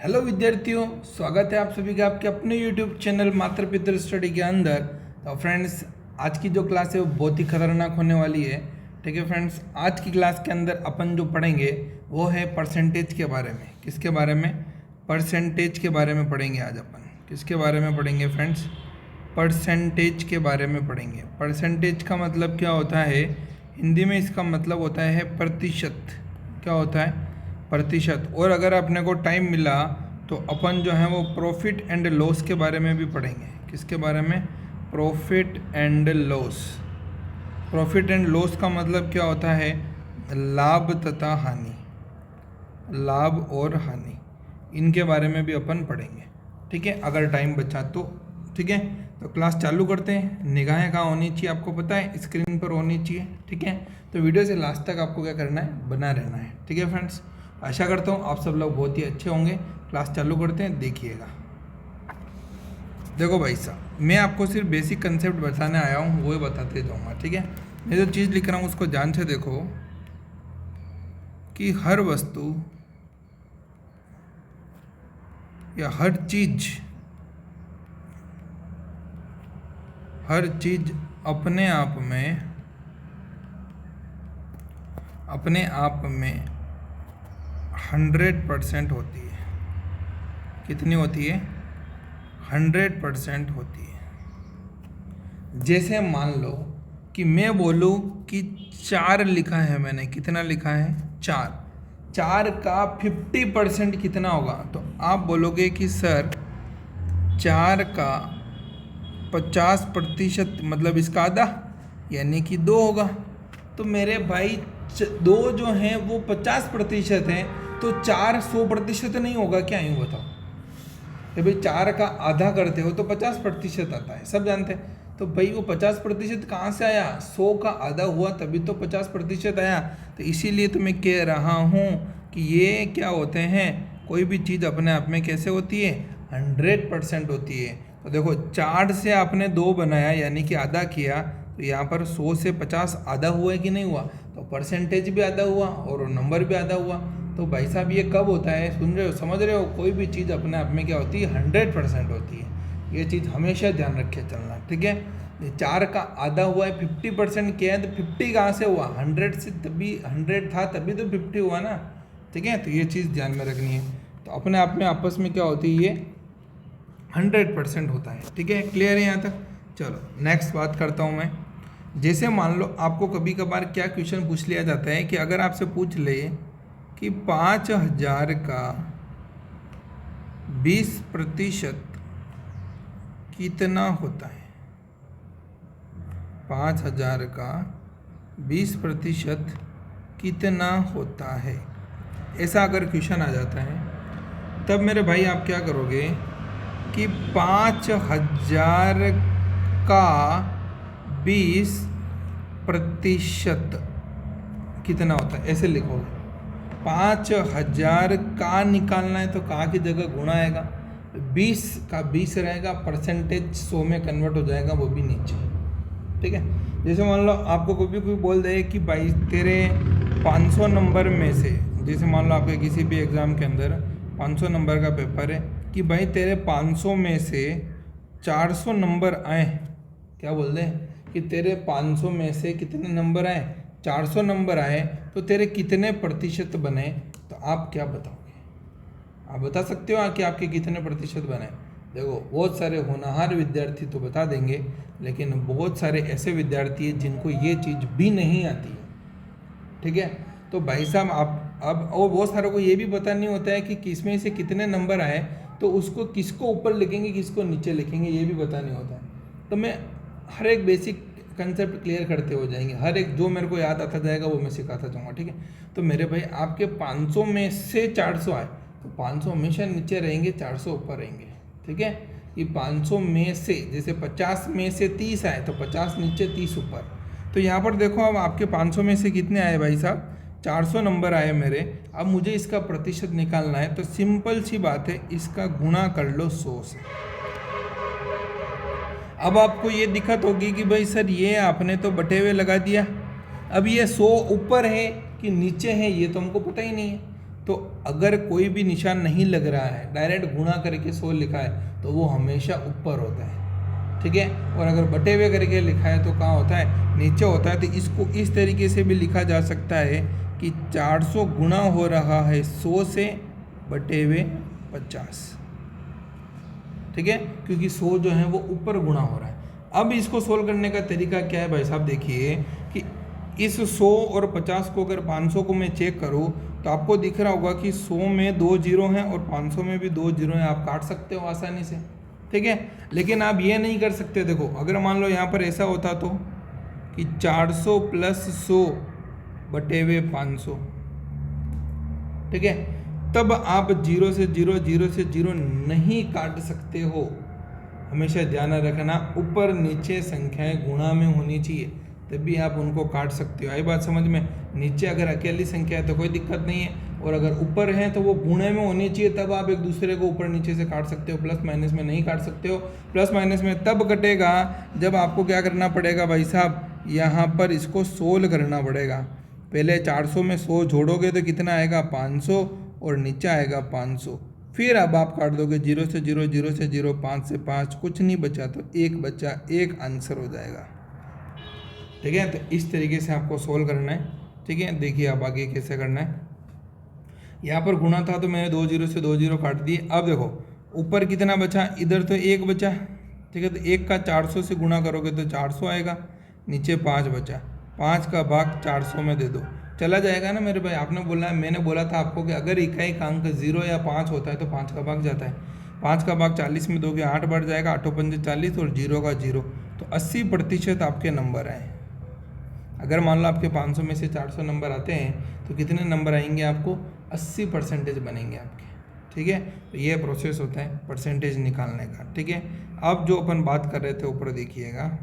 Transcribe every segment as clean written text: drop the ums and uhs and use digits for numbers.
Hello विद्यार्थियों, स्वागत है आप सभी का आपके अपने YouTube चैनल मात्र पितर स्टडी के अंदर। तो फ्रेंड्स, आज की जो क्लास है वो बहुत ही खतरनाक होने वाली है। ठीक है फ्रेंड्स, आज की क्लास के अंदर अपन जो पढ़ेंगे वो है परसेंटेज के बारे में। किसके बारे में? परसेंटेज के बारे में पढ़ेंगे आज अपन। किसके बारे में पढ़ेंगे फ्रेंड्स? परसेंटेज के बारे में पढ़ेंगे। परसेंटेज का मतलब क्या होता है? हिंदी में इसका मतलब होता है प्रतिशत। क्या होता है? प्रतिशत। और अगर अपने को टाइम मिला तो अपन जो है वो प्रॉफिट एंड लॉस के बारे में भी पढ़ेंगे। किसके बारे में? Profit and loss. Profit and loss का मतलब क्या होता है? लाभ तथा हानि, लाभ और हानि, इनके बारे में भी अपन पढ़ेंगे। ठीक है, अगर टाइम बचा तो। ठीक है, तो क्लास चालू करते हैं। निगाहें कहाँ होनी चाहिए आपको पता है? स्क्रीन पर होनी चाहिए। ठीक है, तो वीडियो से लास्ट तक आपको क्या करना है? बना रहना है। ठीक है फ्रेंड्स, आशा करता हूँ आप सब लोग बहुत ही अच्छे होंगे। क्लास चालू करते हैं, देखिएगा। देखो भाई साहब, मैं आपको सिर्फ बेसिक कंसेप्ट बताने आया हूँ, वो बताते जाऊँगा। ठीक है, मैं जो चीज़ लिख रहा हूँ उसको ध्यान से देखो कि हर वस्तु या हर चीज़ अपने आप में 100% होती है। कितनी होती है? 100% होती है। जैसे मान लो कि मैं बोलूँ कि 4 लिखा है मैंने। कितना लिखा है? 4। 4 का 50% कितना होगा? तो आप बोलोगे कि सर 4 का 50% मतलब इसका आधा, यानी कि 2 होगा। तो मेरे भाई 2 जो हैं वो 50% हैं, तो 4 100% नहीं होगा क्या? यूँ बताओ। तो भाई 4 का आधा करते हो तो 50% आता है, सब जानते हैं। तो भाई वो 50% कहाँ से आया? 100 का आधा हुआ तभी तो 50% आया। तो इसीलिए तो मैं कह रहा हूँ कि ये क्या होते हैं, कोई भी चीज़ अपने आप में कैसे होती है? 100% होती है। तो देखो 4 से आपने 2 बनाया यानी कि आधा किया, तो यहाँ पर 100 से 50 आधा हुआ है कि नहीं हुआ? तो परसेंटेज भी आधा हुआ और नंबर भी आधा हुआ। तो भाई साहब ये कब होता है? सुन रहे हो, समझ रहे हो? कोई भी चीज़ अपने आप में क्या होती है? 100% होती है। ये चीज़ हमेशा ध्यान रखे चलना। ठीक है, 4 का आधा हुआ है, 50% क्या है? तो 50 कहाँ से हुआ? 100 से, तभी 100 था तभी तो 50 हुआ ना। ठीक है, तो ये चीज़ ध्यान में रखनी है। तो अपने आप में आपस में क्या होती है? ये 100% होता है। ठीक है, क्लियर है यहाँ तक? चलो नेक्स्ट बात करता हूँ मैं। जैसे मान लो आपको कभी कभार क्या क्वेश्चन पूछ लिया जाता है कि अगर आपसे पूछ ले कि 5000 का 20% कितना होता है? 5000 का 20% कितना होता है? ऐसा अगर क्वेश्चन आ जाता है, तब मेरे भाई आप क्या करोगे कि 5000 का 20% कितना होता है, ऐसे लिखोगे। 5000 का निकालना है तो का की जगह गुणा आएगा, 20 का 20 रहेगा, परसेंटेज 100 में कन्वर्ट हो जाएगा, वो भी नीचे। ठीक है, जैसे मान लो आपको कोई बोल दे कि भाई तेरे 500 नंबर में से, जैसे मान लो आपके किसी भी एग्ज़ाम के अंदर 500 नंबर का पेपर है, कि भाई तेरे 500 में से 400 नंबर आए। क्या बोल दे कि तेरे 500 में से कितने नंबर आए? 400 नंबर आए, तो तेरे कितने प्रतिशत बने? तो आप क्या बताओगे? आप बता सकते हो कि आपके कितने प्रतिशत बने? देखो बहुत सारे होनहार विद्यार्थी तो बता देंगे, लेकिन बहुत सारे ऐसे विद्यार्थी हैं जिनको ये चीज़ भी नहीं आती है। ठीक है, तो भाई साहब आप अब, और बहुत सारों को ये भी पता नहीं होता है कि किसमें से कितने नंबर आए, तो उसको किसको ऊपर लिखेंगे किसको नीचे लिखेंगे, ये भी पता नहीं होता है। तो मैं हर एक बेसिक कंसेप्ट क्लियर करते हो जाएंगे, हर एक जो मेरे को याद आता जाएगा वो मैं सिखाता जाऊँगा। ठीक है, तो मेरे भाई आपके 500 में से 400 आए, तो 500 हमेशा नीचे रहेंगे, 400 ऊपर रहेंगे। ठीक है, ये 500 में से, जैसे 50 में से 30 आए तो 50 नीचे 30 ऊपर। तो यहाँ पर देखो अब आपके 500 में से कितने आए भाई साहब? 400 नंबर आए मेरे। अब मुझे इसका प्रतिशत निकालना है, तो सिंपल सी बात है, इसका गुणा कर लो 100 से। अब आपको ये दिक्कत होगी कि भाई सर ये आपने तो बटे हुए लगा दिया, अब ये 100 ऊपर है कि नीचे है ये तो हमको पता ही नहीं है। तो अगर कोई भी निशान नहीं लग रहा है, डायरेक्ट गुणा करके 100 लिखा है, तो वो हमेशा ऊपर होता है, ठीक है। और अगर बटे हुए करके लिखा है तो कहाँ होता है, नीचे होता है। तो इसको इस तरीके से भी लिखा जा सकता है कि 400 गुणा हो रहा है 100 से बटे हुए 50, ठीक है, क्योंकि 100 जो है वो ऊपर गुणा हो रहा है। अब इसको सोल्व करने का तरीका क्या है भाई साहब, देखिए कि इस 100 और 50 को अगर 500 को मैं चेक करूँ तो आपको दिख रहा होगा कि 100 में 2 जीरो हैं और 500 में भी 2 जीरो हैं। आप काट सकते हो आसानी से, ठीक है। लेकिन आप ये नहीं कर सकते। देखो अगर मान लो यहाँ पर ऐसा होता तो कि 400 प्लस 100 बटे हुए 500, ठीक है, तब आप 0 से 0 0 से 0 नहीं काट सकते हो। हमेशा ध्यान रखना ऊपर नीचे संख्याएं गुणा में होनी चाहिए, तभी आप उनको काट सकते हो। आई बात समझ में। नीचे अगर अकेली संख्या है तो कोई दिक्कत नहीं है, और अगर ऊपर है तो वो गुणे में होनी चाहिए, तब आप एक दूसरे को ऊपर नीचे से काट सकते हो। प्लस माइनस में नहीं काट सकते हो। प्लस माइनस में तब कटेगा जब आपको क्या करना पड़ेगा भाई साहब, यहाँ पर इसको सोल्व करना पड़ेगा। पहले 400 में 100 जोड़ोगे तो कितना आएगा 500, और नीचे आएगा 500। फिर अब आप काट दोगे 0 से 0 0 से 0, 5 से 5, कुछ नहीं बचा तो 1 बचा, 1 आंसर हो जाएगा, ठीक है। तो इस तरीके से आपको सोल्व करना है, ठीक है। देखिए आप आगे कैसे करना है। यहाँ पर गुणा था तो मैंने 2 जीरो से 2 जीरो काट दिए। अब देखो ऊपर कितना बचा, इधर तो 1 बचा, ठीक है। तो 1 का 400 से गुणा करोगे तो 400 आएगा, नीचे 5 बचा, 5 का भाग 400 में दे दो, चला जाएगा ना मेरे भाई। आपने बोला, मैंने बोला था आपको कि अगर इकाई का अंक 0 या 5 होता है तो 5 का भाग जाता है। 5 का भाग 40 में दोगे 8 बढ़ जाएगा, 8 पंजे 40 और 0 का 0, तो 80% आपके नंबर आए। अगर मान लो आपके 500 में से 400 नंबर आते हैं तो कितने नंबर आएंगे आपको, 80% बनेंगे आपके, ठीक है। तो ये प्रोसेस होता है परसेंटेज निकालने का, ठीक है। अब जो अपन बात कर रहे थे ऊपर देखिएगा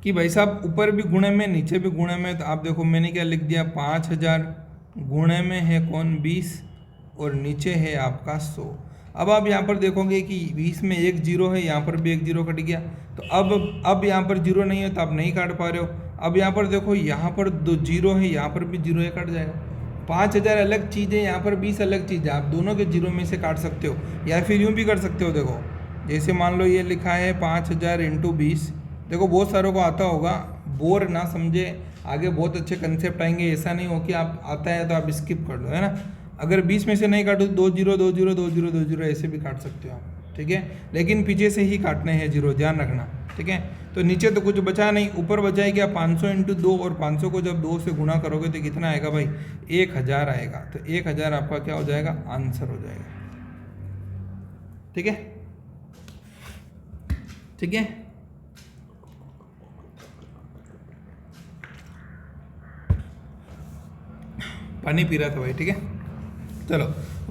कि भाई साहब ऊपर भी गुणे में नीचे भी गुणे में। तो आप देखो मैंने क्या लिख दिया, 5000 गुणे में है कौन 20 और नीचे है आपका 100। अब आप यहाँ पर देखोगे कि 20 में 1 जीरो है, यहाँ पर भी 1 जीरो कट गया। तो अब यहाँ पर जीरो नहीं है तो आप नहीं काट पा रहे हो। अब यहाँ पर देखो, यहाँ पर 2 जीरो है, यहाँ पर भी जीरो है, कट जाएगा। 5000 अलग चीज़ है, यहाँ पर 20 अलग चीज़ है। आप दोनों के जीरो में से काट सकते हो, या फिर यूँ भी कर सकते हो। देखो जैसे मान लो ये लिखा है 5000 इंटू 20। देखो बहुत सारों को आता होगा, बोर ना समझे, आगे बहुत अच्छे कंसेप्ट आएंगे। ऐसा नहीं हो कि आप आता है तो आप स्किप कर दो, है ना। अगर 20 में से नहीं काटो तो 2 जीरो 2 जीरो 2 जीरो 2 जीरो ऐसे भी काट सकते हो आप, ठीक है। लेकिन पीछे से ही काटने हैं जीरो, ध्यान रखना, ठीक है। तो नीचे तो कुछ बचा नहीं, ऊपर बचा है क्या 500 इंटू 2, और 500 को जब 2 से गुणा करोगे तो कितना आएगा भाई, 1000 आएगा। तो 1000 आपका क्या हो जाएगा, आंसर हो जाएगा, ठीक है, ठीक है। पानी पी रहा था भाई, ठीक है। चलो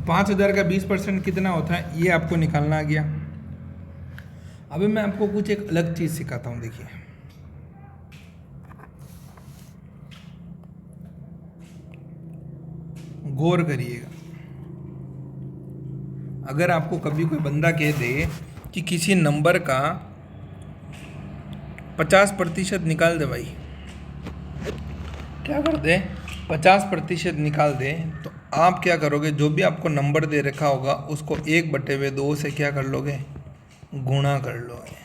5000 का 20% कितना होता है ये आपको निकालना आ गया। अभी मैं आपको कुछ एक अलग चीज़ सिखाता हूँ, देखिए। गौर करिएगा, अगर आपको कभी कोई बंदा कह दे कि किसी नंबर का 50% निकाल दे भाई, क्या कर दे 50% निकाल दे, तो आप क्या करोगे, जो भी आपको नंबर दे रखा होगा उसको 1/2 से क्या कर लोगे, गुणा कर लोगे।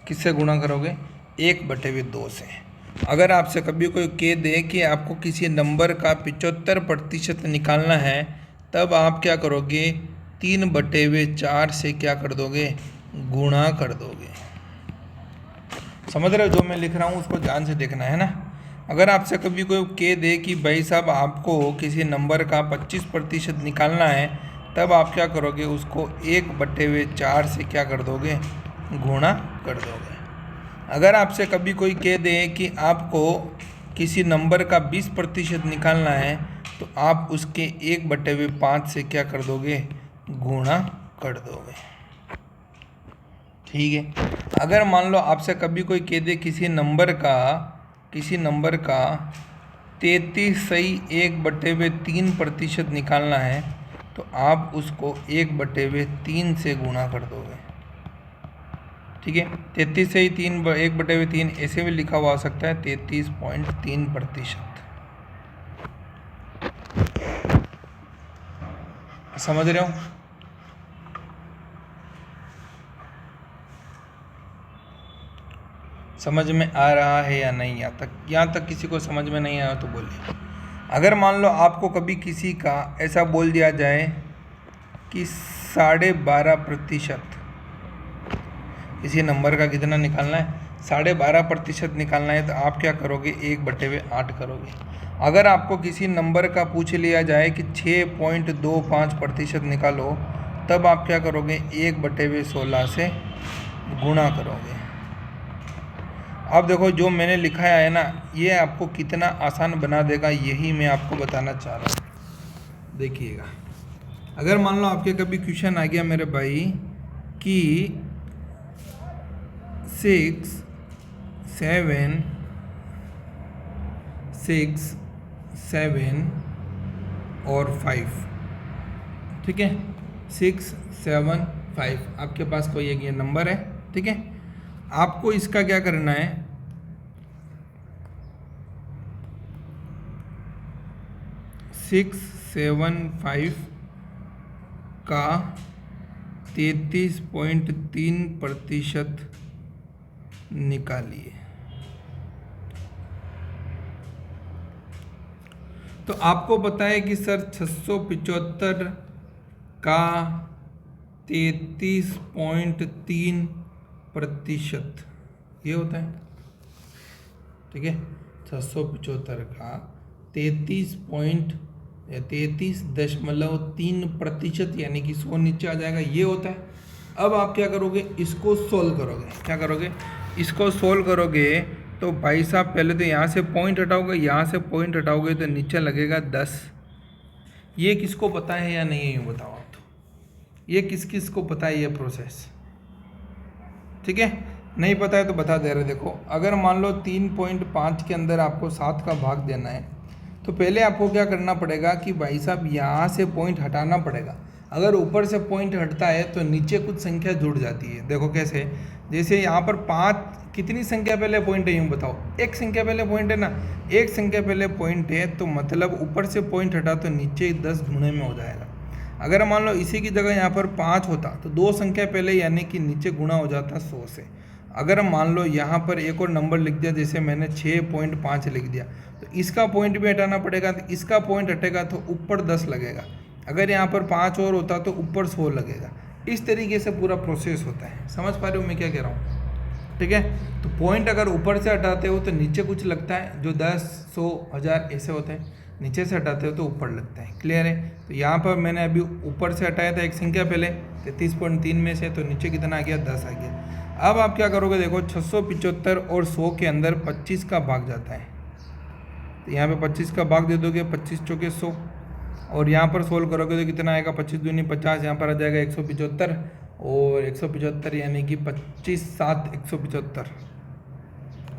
किससे गुणा करोगे, 1/2 से। अगर आपसे कभी कोई कह दे कि आपको किसी नंबर का 75% निकालना है, तब आप क्या करोगे, 3/4 से क्या कर दोगे, गुणा कर दोगे। समझ रहे हो जो मैं लिख रहा हूँ, उसको ध्यान से देखना है ना। अगर आपसे कभी कोई कह दे कि भाई साहब आपको किसी नंबर का 25% निकालना है, तब आप क्या करोगे, उसको 1/4 से क्या कर दोगे, गुणा कर दोगे। अगर आपसे कभी कोई कह दे कि आपको किसी नंबर का 20% निकालना है, तो आप उसके 1/5 से क्या कर दोगे, गुणा कर दोगे, ठीक है। अगर मान लो आपसे कभी कोई कह दे किसी नंबर का 33 सही 1/3% निकालना है, तो आप उसको 1/3 से गुणा कर दोगे, ठीक है। 33 सही 1/3 ऐसे भी लिखा हुआ आ सकता है 33.3%, समझ रहे हो? समझ में आ रहा है या नहीं? यहाँ तक किसी को समझ में नहीं आया तो बोलिए। अगर मान लो आपको कभी किसी का ऐसा बोल दिया जाए कि 12.5% इसी नंबर का कितना निकालना है, 12.5% निकालना है, तो आप क्या करोगे? 1/8 करोगे। अगर आपको किसी नंबर का पूछ लिया जाए कि 6.25% निकालो, तब आप क्या करोगे? 1/16 से गुणा करोगे। अब देखो जो मैंने लिखा है ना, ये आपको कितना आसान बना देगा, यही मैं आपको बताना चाह रहा हूँ। देखिएगा, अगर मान लो आपके कभी क्वेश्चन आ गया मेरे भाई कि 6, 7 और 5, ठीक है, 6, 7, 5 आपके पास कोई एक ये नंबर है, ठीक है। आपको इसका क्या करना है? 6, 7, 5 का 33.3% निकालिए। तो आपको पता है कि सर 675 का 33.3% ये होता है, ठीक है। 675 का 33.3% यानी कि 100 नीचे आ जाएगा, ये होता है। अब आप क्या करोगे? इसको सोल्व करोगे। क्या करोगे? इसको सोल्व करोगे तो भाई साहब पहले तो यहाँ से पॉइंट हटाओगे, यहाँ से पॉइंट हटाओगे तो नीचे लगेगा 10। ये किसको पता है या नहीं है, यूँ बताओ आप। तो ये किस किस को पता है ये प्रोसेस? ठीक है, नहीं पता है तो बता दे रहे। देखो, अगर मान लो 3.5 के अंदर आपको 7 का भाग देना है, तो पहले आपको क्या करना पड़ेगा कि भाई साहब यहाँ से पॉइंट हटाना पड़ेगा। अगर ऊपर से पॉइंट हटता है तो नीचे कुछ संख्या जुड़ जाती है। देखो कैसे, जैसे यहाँ पर 5 कितनी संख्या पहले पॉइंट है, यूँ बताओ। एक संख्या पहले पॉइंट है ना, एक संख्या पहले पॉइंट है, तो मतलब ऊपर से पॉइंट हटा तो नीचे 10 गुणे में हो जाएगा। अगर मान लो इसी की जगह यहाँ पर 5 होता तो 2 संख्या पहले यानी कि नीचे गुणा हो जाता 100 से। अगर मान लो यहाँ पर एक और नंबर लिख दिया, जैसे मैंने 6.5 लिख दिया, तो इसका पॉइंट भी हटाना पड़ेगा, तो इसका पॉइंट हटेगा तो ऊपर 10 लगेगा। अगर यहाँ पर 5 और होता तो ऊपर 100 लगेगा। इस तरीके से पूरा प्रोसेस होता है। समझ पा रहे हो मैं क्या कह रहा हूँ? ठीक है, तो पॉइंट अगर ऊपर से हटाते हो तो नीचे कुछ लगता है, जो 10, 100, 1000 ऐसे होते हैं। नीचे से हटाते हो तो ऊपर लगता है। क्लियर है? तो यहाँ पर मैंने अभी ऊपर से हटाया था एक संख्या पहले 33.3 में से, तो नीचे कितना आ गया? 10 आ गया। अब आप क्या करोगे? देखो 675 और 100 के अंदर 25 का भाग जाता है, तो यहाँ पे 25 का भाग दे दोगे, 25 चौके 100, और यहाँ पर सोल्व करोगे तो कितना आएगा? 25 दूनी 50, यहाँ पर आ जाएगा 175, और 175 यानी कि 25, 7, 175,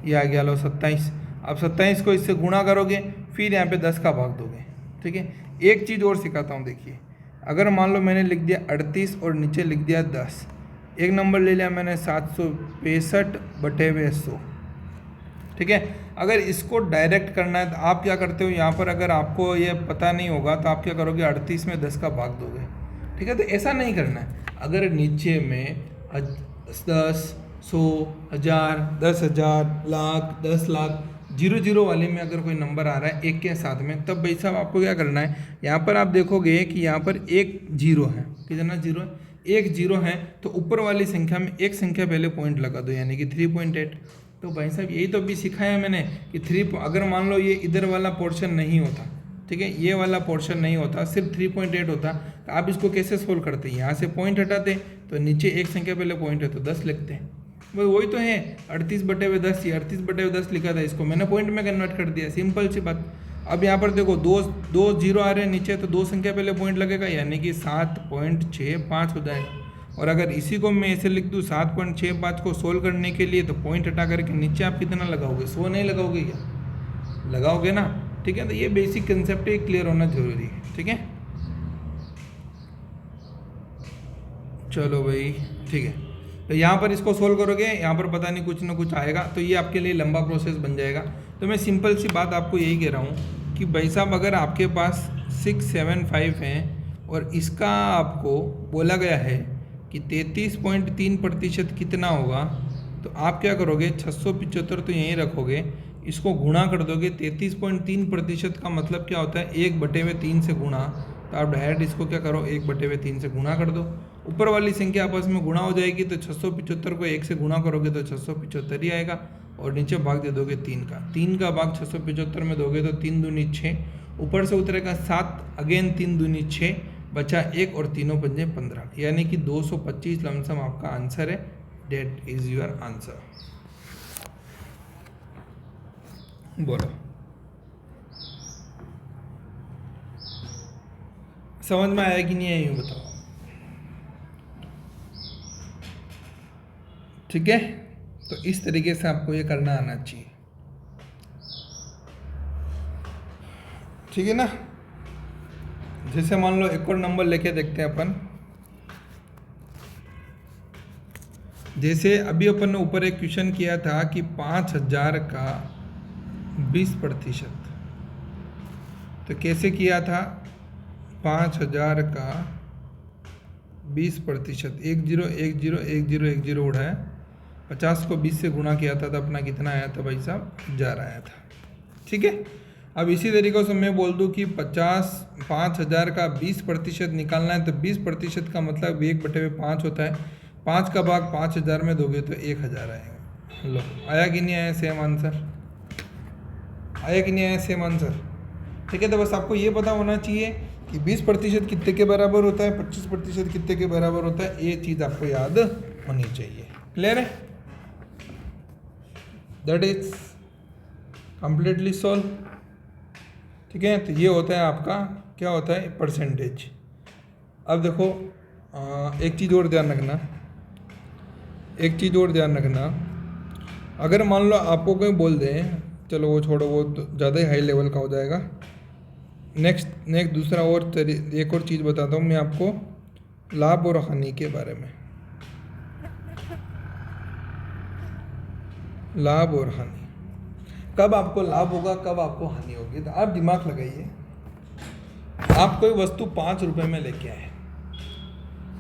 ये आ गया लो 27। अब 27 को इससे गुणा करोगे, फिर यहाँ पे 10 का भाग दोगे। ठीक है, एक चीज़ और सिखाता हूँ। देखिए, अगर मान लो मैंने लिख दिया 38 और नीचे लिख दिया 10, एक नंबर ले लिया मैंने 765/100। ठीक है, अगर इसको डायरेक्ट करना है तो आप क्या करते हो? यहाँ पर अगर आपको ये पता नहीं होगा तो आप क्या करोगे? 38 में 10 का भाग दोगे। ठीक है, तो ऐसा नहीं करना है। अगर नीचे में 10, 100, 1000, 10,000, लाख, 10 लाख, 0 वाले में अगर कोई नंबर आ रहा है एक के साथ में, तब भाई साहब आपको क्या करना है? यहाँ पर आप देखोगे कि यहाँ पर एक 0 है। कितना 0 है? एक 0 है, तो ऊपर वाली संख्या में एक संख्या पहले पॉइंट लगा दो, यानी कि 3.8। तो भाई साहब यही तो अभी सिखाया मैंने कि 3, अगर मान लो ये इधर वाला पोर्शन नहीं होता, ठीक है, ये वाला पोर्शन नहीं होता, सिर्फ 3.8 होता, तो आप इसको कैसे सोल्व करते? यहाँ से पॉइंट हटाते तो नीचे एक संख्या पहले पॉइंट है तो 10 लिखते हैं। बस वही तो है, 38/10, ये 38/10 लिखा था, इसको मैंने पॉइंट में कन्वर्ट कर दिया। सिंपल सी बात। अब यहाँ पर देखो दो 0 आ रहे हैं नीचे, तो 2 संख्या पहले पॉइंट लगेगा, यानी कि 7.65 हो जाएगा। और अगर इसी को मैं ऐसे लिख दूँ 7.65 को सोल्व करने के लिए, तो पॉइंट हटा करके नीचे आप कितना लगाओगे? 100 नहीं लगाओगे क्या? लगाओगे ना। ठीक है, तो ये बेसिक कंसेप्ट है, क्लियर होना जरूरी है। ठीक है, चलो भाई, ठीक है। तो यहाँ पर इसको सोल्व करोगे, यहाँ पर पता नहीं कुछ ना कुछ आएगा, तो ये आपके लिए लंबा प्रोसेस बन जाएगा। तो मैं सिंपल सी बात आपको यही कह रहा हूँ कि भाई साहब अगर आपके पास 6, 7, 5 हैं और इसका आपको बोला गया है कि 33.3% कितना होगा। तो आप क्या करोगे, 675 तो यहीं रखोगे, इसको गुणा कर दोगे। 33.3% का मतलब क्या होता है, 1/3 से गुणा। तो आप डायरेक्ट इसको क्या करो, 1/3 से गुणा कर दो। ऊपर वाली संख्या आपस में गुणा हो जाएगी, तो 675 को 1 से गुणा करोगे तो 675 ही आएगा, और नीचे भाग दे दोगे 3 का। 3 का भाग 675 में दोगे तो 3 दूनी 6, ऊपर से उतरेगा 7, अगेन 3 दूनी 6, बचा 1 और तीनों पंजे 15, यानी कि 225 लमसम आपका आंसर है। That is your answer. बोलो, समझ में आया कि नहीं आया, यूँ बताओ। ठीक है, तो इस तरीके से आपको ये करना आना चाहिए। ठीक है ना। जैसे मान लो एक और नंबर लेके देखते हैं अपन। जैसे अभी अपन ने ऊपर एक क्वेश्चन किया था कि 5000 का 20%। तो कैसे किया था, 5000 का 20%, 10101010 उड़ाया, 50 को 20 से गुणा किया था तो अपना कितना आया था भाई साहब, 1000 आया था। ठीक है। अब इसी तरीके से मैं बोल दूं कि 5000 का 20% निकालना है, तो 20% का मतलब 1/5 होता है। 5 का भाग 5000 में दोगे तो 1000 आएगा। लो, आया कि नहीं आया सेम आंसर, आया कि नहीं आया सेम आंसर। ठीक है, तो बस आपको ये पता होना चाहिए कि 20% कितने के बराबर होता है, 25% कितने के बराबर होता है, ये चीज़ आपको याद होनी चाहिए। क्लियर है, दैट इज कंप्लीटली सॉल्व। ठीक है, तो ये होता है आपका, क्या होता है, परसेंटेज। अब देखो एक चीज़ और ध्यान रखना, एक चीज़ और ध्यान रखना। अगर मान लो आपको कोई बोल दे, चलो वो छोड़ो, वो तो ज़्यादा ही हाई लेवल का हो जाएगा। नेक्स्ट दूसरा और एक और चीज़ बताता हूँ मैं आपको, लाभ और हानि के बारे में। लाभ और हानि, कब आपको लाभ होगा, कब आपको हानि होगी। तो आप दिमाग लगाइए। आप कोई वस्तु 5 रुपए में लेके आए,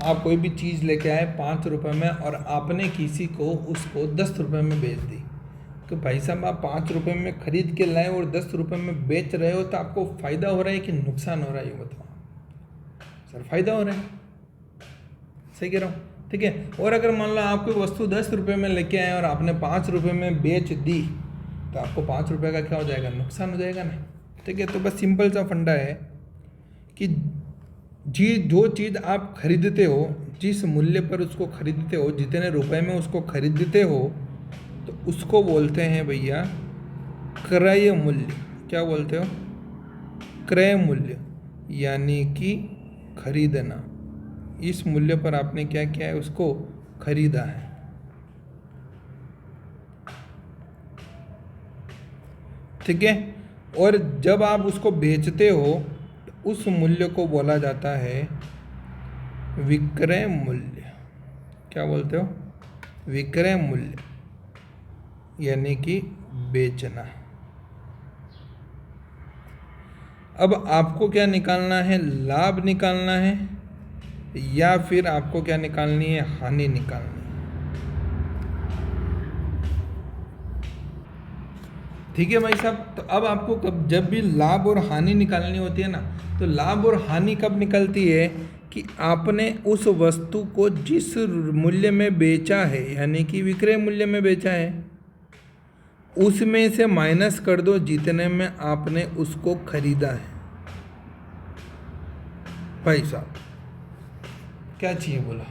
आप कोई भी चीज़ लेके आए 5 रुपए में, और आपने किसी को उसको 10 रुपए में बेच दी। तो भाई साहब, आप 5 रुपए में खरीद के लाए और 10 रुपए में बेच रहे हो, तो आपको फ़ायदा हो रहा है कि नुकसान हो रहा है, ये बताओ। सर फ़ायदा हो रहा है, सही कह रहा हूँ। ठीक है, और अगर मान लो आप कोई वस्तु 10 रुपये में लेके आए और आपने 5 रुपये में बेच दी, तो आपको 5 रुपये का क्या हो जाएगा, नुकसान हो जाएगा ना। ठीक है, तो बस सिंपल सा फंडा है कि जो चीज़ आप खरीदते हो, जिस मूल्य पर उसको खरीदते हो, जितने रुपए में उसको खरीदते हो, तो उसको बोलते हैं भैया क्रय मूल्य। क्या बोलते हो, क्रय मूल्य, यानी कि खरीदना। इस मूल्य पर आपने क्या किया है, उसको खरीदा है। ठीक है, और जब आप उसको बेचते हो तो उस मूल्य को बोला जाता है विक्रय मूल्य। क्या बोलते हो, विक्रय मूल्य, यानी कि बेचना। अब आपको क्या निकालना है, लाभ निकालना है, या फिर आपको क्या निकालनी है, हानि निकालनी है। ठीक है भाई साहब, तो अब आपको कब, जब भी लाभ और हानि निकालनी होती है ना, तो लाभ और हानि कब निकलती है कि आपने उस वस्तु को जिस मूल्य में बेचा है, यानी कि विक्रय मूल्य में बेचा है, उसमें से माइनस कर दो जितने में आपने उसको खरीदा है। भाई साहब क्या चाहिए बोला।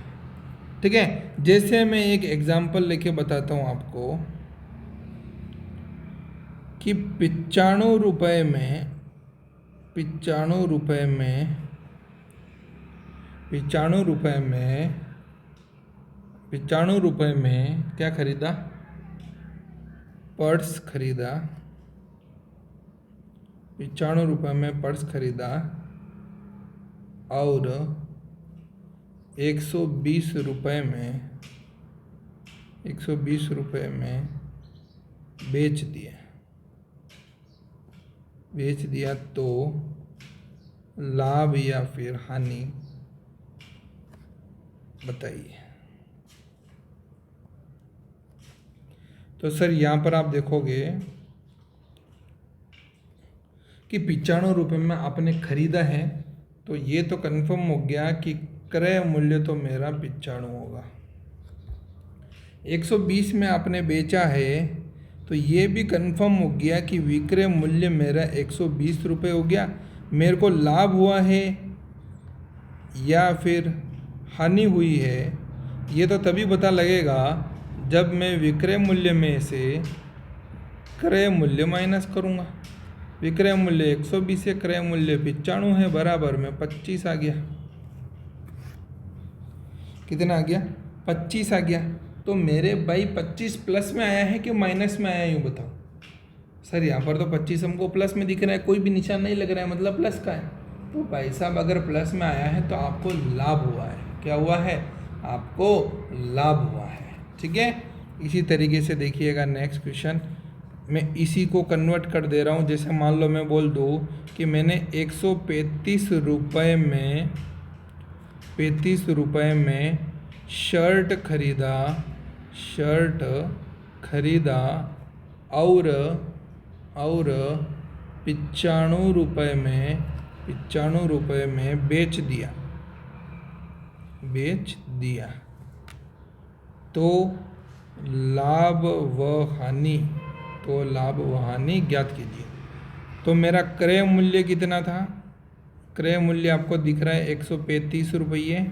ठीक है, जैसे मैं एक एग्जांपल लेके बताता हूँ आपको कि 95 रुपये में 95 रुपये में 95 रुपये में 95 रुपये में क्या खरीदा, पर्स खरीदा। 95 रुपये में पर्स खरीदा और 120 रुपये में 120 रुपये में बेच दिया। तो लाभ या फिर हानि बताइए। तो सर यहाँ पर आप देखोगे कि 95 रुपये में आपने खरीदा है, तो ये तो कंफर्म हो गया कि क्रय मूल्य तो मेरा 95 होगा। 120 में आपने बेचा है, तो ये भी कंफर्म हो गया कि विक्रय मूल्य मेरा 120 रुपये हो गया। मेरे को लाभ हुआ है या फिर हानि हुई है, ये तो तभी पता लगेगा जब मैं विक्रय मूल्य में से क्रय मूल्य माइनस करूँगा। विक्रय मूल्य 120 है, क्रय मूल्य 95 है, बराबर में 25 आ गया। कितना आ गया? 25 आ गया। तो मेरे भाई 25 प्लस में आया है कि माइनस में आया, यूँ बताओ। सर यहाँ पर तो 25 हमको प्लस में दिख रहा है, कोई भी निशान नहीं लग रहा है, मतलब प्लस का है। तो भाई साहब अगर प्लस में आया है तो आपको लाभ हुआ है। क्या हुआ है? आपको लाभ हुआ है। ठीक है, इसी तरीके से देखिएगा नेक्स्ट क्वेश्चन। मैं इसी को कन्वर्ट कर दे रहा हूँ। जैसे मान लो मैं बोल दूँ कि मैंने 135 रुपये में शर्ट खरीदा और 95 रुपये में बेच दिया। तो लाभ व हानि ज्ञात कीजिए। तो मेरा क्रय मूल्य कितना था? क्रय मूल्य आपको दिख रहा है 135 रुपये।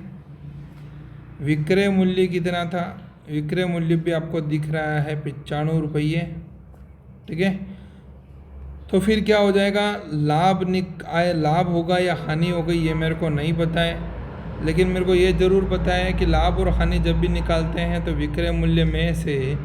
विक्रय मूल्य कितना था? विक्रय मूल्य भी आपको दिख रहा है 95 रुपये। ठीक है, तो फिर क्या हो जाएगा? लाभ होगा या हानि हो गई, ये मेरे को नहीं पता है, लेकिन मेरे को ये ज़रूर पता है कि लाभ और हानि जब भी निकालते हैं तो विक्रय मूल्य में से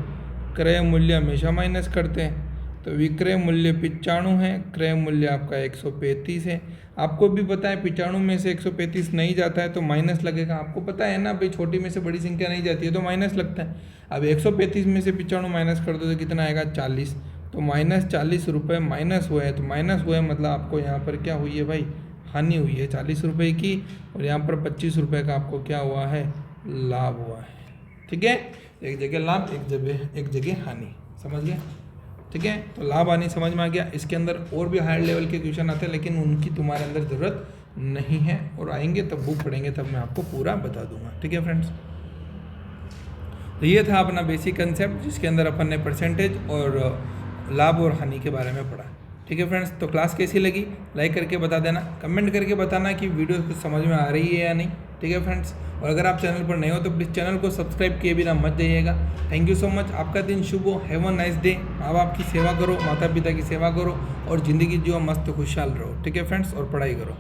क्रय मूल्य हमेशा माइनस करते हैं। तो विक्रय मूल्य 95 है, क्रय मूल्य आपका 135 है। आपको भी पता है 95 में से 135 नहीं जाता है तो माइनस लगेगा। आपको पता है ना भाई, छोटी में से बड़ी संख्या नहीं जाती है तो माइनस लगता है। अब 135 में से 95 माइनस कर दो तो कितना आएगा? 40। तो -40 रुपये माइनस हुआ है, तो माइनस हुआ है मतलब आपको यहाँ पर क्या हुई है भाई? हानि हुई है 40 रुपये की, और यहाँ पर 25 रुपये का आपको क्या हुआ है? लाभ हुआ है। ठीक है, एक जगह लाभ, एक जगह हानि। समझ गए? ठीक है, तो लाभ हानि समझ में आ गया। इसके अंदर और भी हायर लेवल के क्वेश्चन आते हैं, लेकिन उनकी तुम्हारे अंदर ज़रूरत नहीं है, और आएंगे तब बुक पढ़ेंगे तब मैं आपको पूरा बता दूंगा। ठीक है फ्रेंड्स, तो ये था अपना बेसिक कंसेप्ट, जिसके अंदर अपन ने परसेंटेज और लाभ और हानि के बारे में पढ़ा। ठीक है फ्रेंड्स, तो क्लास कैसी लगी लाइक करके बता देना, कमेंट करके बताना कि वीडियो कुछ समझ में आ रही है या नहीं। ठीक है फ्रेंड्स, और अगर आप चैनल पर नए हो तो प्लीज़ चैनल को सब्सक्राइब किए बिना मत जाइएगा। Thank you so much. आपका दिन शुभ हो। Have a nice day. माँ बाप की सेवा करो, माता पिता की सेवा करो, और ज़िंदगी जियो, मस्त खुशहाल रहो। ठीक है फ्रेंड्स, और पढ़ाई करो।